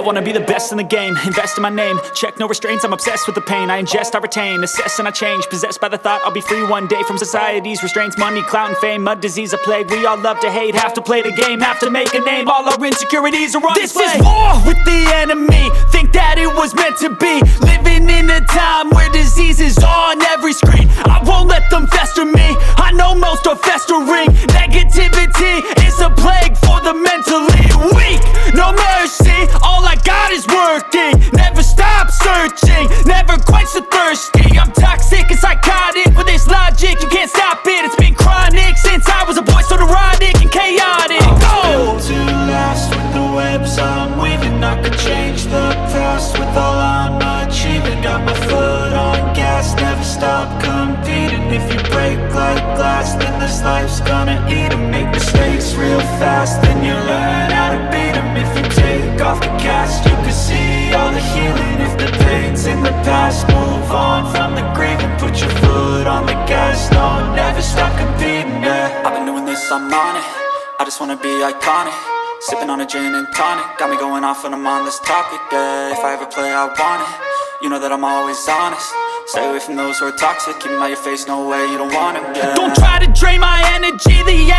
wanna be the best in the game, invest in my name, check no restraints, I'm obsessed with the pain. I ingest, I retain, assess and I change, possessed by the thought I'll be free one day from society's restraints. Money, clout and fame, mud, disease, a plague. We all love to hate, have to play the game, have to make a name. All our insecurities are on display. This is war with the enemy, think that it was meant to be. Living in a time where disease is on every screen. I won't let them fester me, I know most are festering. Negativity is a plague for the mentally weak. No mercy, all I got is working. Never stop searching, never quench the thirsty. I'm toxic and psychotic, with this logic you can't stop it. It's been chronic since I was a boy, so neurotic and chaotic. Built to last with the webs I'm weaving. I could change the past with all I'm achieving. Got my foot on gas, never stop competing. If you break like glass, then this life's gonna eat 'em. Make mistakes real fast, then you learn how to beat 'em. If you take off the cast, you can see all the healing. If the pain's in the past, move on from the grieving. Put your foot on the gas, no, never stop competing, yeah. I've been doing this, I'm on it, I just wanna be iconic. Sipping on a gin and tonic, got me going off when I'm on this topic, yeah. If I ever play, I want it, you know that I'm always honest. Stay away from those who are toxic, keep them out your face, no way, you don't want it, yeah. Don't try to drain my energy, the